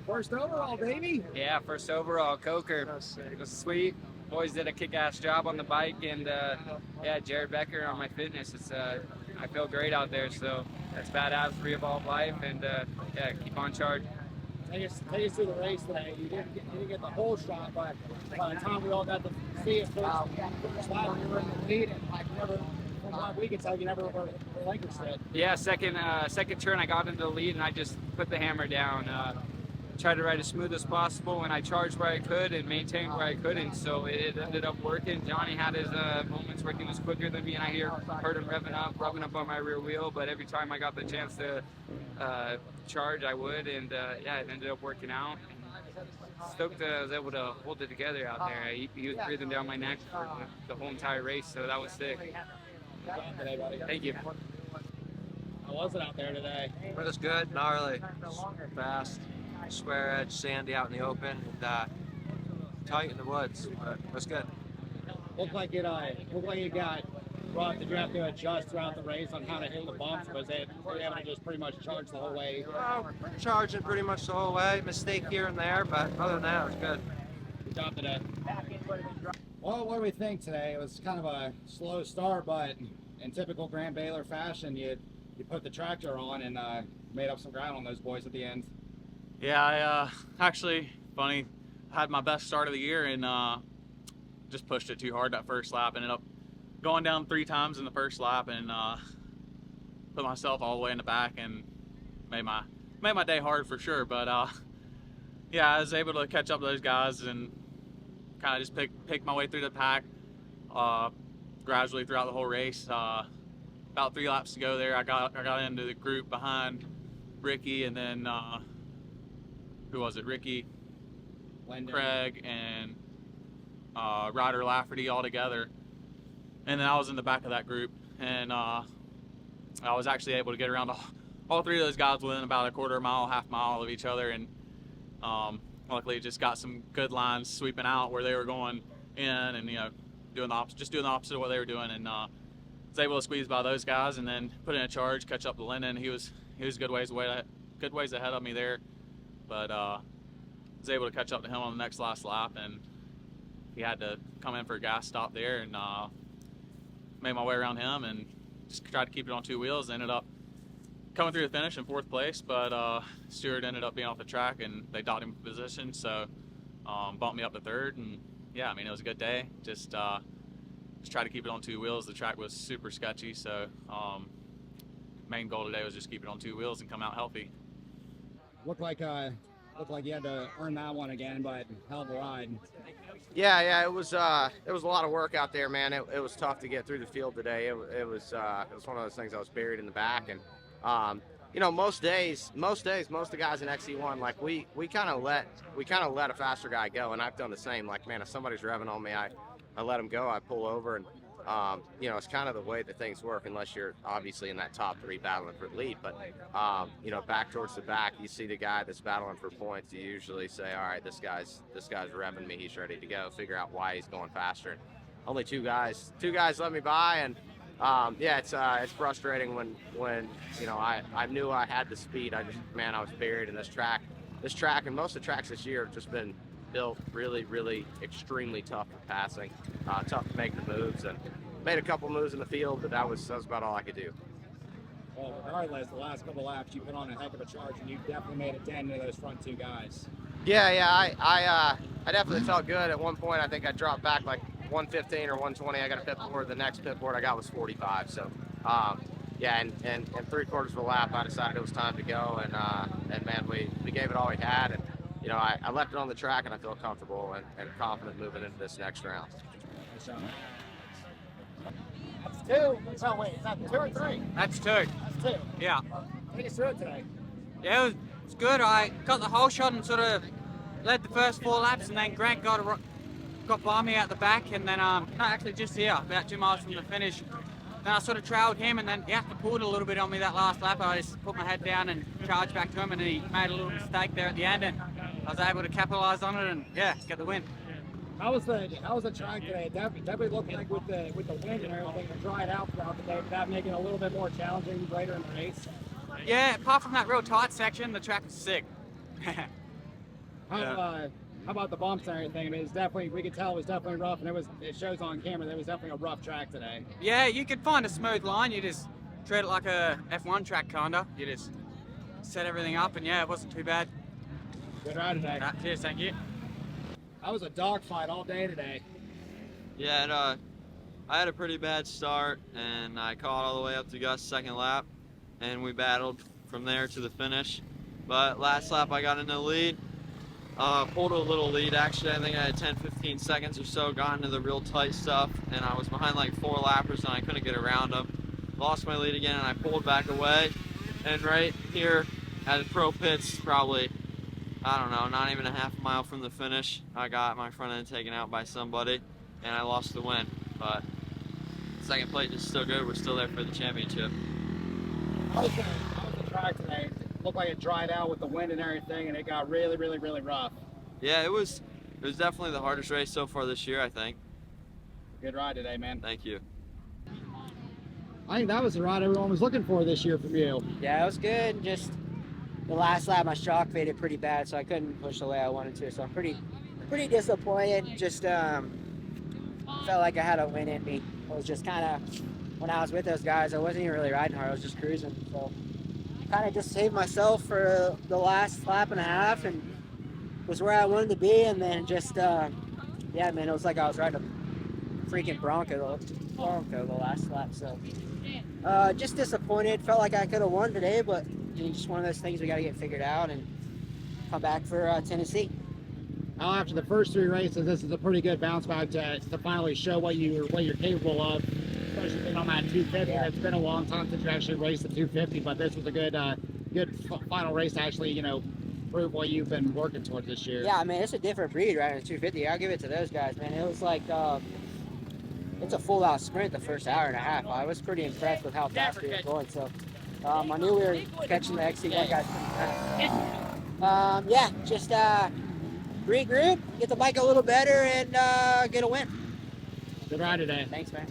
First overall, baby. Yeah, first overall, Coker. It was sweet. Boys did a kick-ass job on the bike, and yeah, Jared Becker on my fitness. It's I feel great out there, so that's badass. Re-evolve life, and yeah, keep on charge. Take us through the race today. You didn't get the whole shot, but by the time we all got to see it first lap, you were in the lead, and from what we could tell, you never relinquished it. Yeah, second turn, I got into the lead, and I just put the hammer down. Tried to ride as smooth as possible, and I charged where I could and maintained where I couldn't, so it ended up working. Johnny had his moments where he was quicker than me, and I heard him rubbing up on my rear wheel, but every time I got the chance to charge, I would, and yeah, it ended up working out. Stoked that I was able to hold it together out there. He was breathing down my neck for the whole entire race, so that was sick. Today, buddy. Thank you. How was it out there today? It was good, gnarly, fast, square edge, sandy out in the open, and tight in the woods, but it was good. Looked like it got rough. Did you have to adjust throughout the race on how to hit the bumps? Was it were you able to just pretty much charge the whole way? Charging pretty much the whole way, mistake here and there, but other than that, it was good. Good job today. Well, what do we think today? It was kind of a slow start, but in typical Grand Baylor fashion, you put the tractor on and made up some ground on those boys at the end. Yeah, I actually, funny, had my best start of the year and just pushed it too hard that first lap. Ended up going down 3 times in the first lap and put myself all the way in the back and made my day hard for sure. But yeah, I was able to catch up to those guys and kind of just pick my way through the pack gradually throughout the whole race. About 3 laps to go there, I got into the group behind Ricky, and then who was it? Ricky, Lendon, Craig, and Ryder Lafferty all together. And then I was in the back of that group, and I was actually able to get around all 3 of those guys within about a quarter mile, half mile of each other, and luckily just got some good lines sweeping out where they were going in, and doing the opposite of what they were doing, and was able to squeeze by those guys, and then put in a charge, catch up to Lennon. He was good ways ahead of me there, but was able to catch up to him on the last lap, and he had to come in for a gas stop there, and made my way around him and just tried to keep it on 2 wheels. Ended up coming through the finish in 4th place, but Steward ended up being off the track, and they docked him for position, so bumped me up to 3rd, and yeah, I mean, it was a good day. Just try to keep it on 2 wheels. The track was super sketchy, so main goal today was just keep it on 2 wheels and come out healthy. Looked like you had to earn that one again, but hell of a ride. Yeah, it was a lot of work out there, man. It was tough to get through the field today. It was one of those things. I was buried in the back, and most days, most of the guys in XC1, like we kind of let a faster guy go, and I've done the same. Like, man, if somebody's revving on me, I let them go. I pull over, and it's kind of the way that things work, unless you're obviously in that top 3 battling for the lead. But back towards the back, you see the guy that's battling for points. You usually say, all right, this guy's revving me. He's ready to go. Figure out why he's going faster. And only two guys let me by, and it's frustrating when I knew I had the speed. I was buried in this track, and most of the tracks this year have just been built really, really extremely tough for passing, tough to make the moves, and made a couple moves in the field, but that was about all I could do. Well, regardless, the last couple laps you put on a heck of a charge, and you definitely made a dent into those front 2 guys. I definitely felt good. At one point, I think I dropped back like 115 or 120. I got a pit board. The next pit board I got was 45. So, and 3/4 of a lap, I decided it was time to go, and man, we gave it all we had, and I left it on the track, and I feel comfortable and confident moving into this next round. That's 2. So wait, is that 2 or 3? That's 2. That's 2. Yeah. Take us through it today. Yeah, it was good. I got the whole shot and sort of led the first 4 laps, and then Grant got by me out the back, and then actually just here, about 2 miles from the finish. Then I sort of trailed him, and then he had to pull it a little bit on me that last lap. I just put my head down and charged back to him, and he made a little mistake there at the end, and I was able to capitalize on it and get the win. How was the track today? It definitely looked like with the wind and everything, it dried out throughout the day. Did that make it a little bit more challenging later in the race? Yeah, apart from that real tight section, the track was sick. How about the bumps and everything? I mean, it's definitely, we could tell it was definitely rough, and it shows on camera that it was definitely a rough track today. Yeah, you could find a smooth line. You just treat it like a F1 track, kinda. You just set everything up, and yeah, it wasn't too bad. Good ride today. Cheers, thank you. That was a dogfight all day today. Yeah, and, I had a pretty bad start, and I caught all the way up to Gus' second lap, and we battled from there to the finish. But last lap I got in the lead, pulled a little lead actually. I think I had 10-15 seconds or so, got into the real tight stuff, and I was behind like 4 lappers and I couldn't get around them. Lost my lead again and I pulled back away, and right here at the pro pits, probably, I don't know, not even a half mile from the finish, I got my front end taken out by somebody and I lost the win. But second place is still good. We're still there for the championship. How was the track today? It looked like it dried out with the wind and everything, and it got really, really, really rough. Yeah, it was definitely the hardest race so far this year, I think. Good ride today, man. Thank you. I think that was the ride everyone was looking for this year from you. Yeah, it was good. Just the last lap, my shock faded pretty bad, so I couldn't push the way I wanted to. So I'm pretty disappointed. Just felt like I had a win in me. It was just kind of, when I was with those guys, I wasn't even really riding hard. I was just cruising. So kind of just saved myself for the last lap and a half, and was where I wanted to be. And then just, yeah, man, it was like I was riding a freaking Bronco the last lap. So just disappointed. Felt like I could have won today, but just one of those things we got to get figured out and come back for Tennessee. Now, after the first 3 races, this is a pretty good bounce back to finally show what you're capable of, especially being on that 250. Yeah. It's been a long time since you actually raced the 250, but this was a good final race to actually, prove what you've been working towards this year. Yeah, I mean, it's a different breed riding a 250. I'll give it to those guys, man. It was like, it's a full-out sprint the first hour and a half. I was pretty impressed with how fast we were going. So I knew we were catching the XC1 guys pretty fast. Yeah, just regroup, get the bike a little better, and get a win. Good ride today. Thanks, man.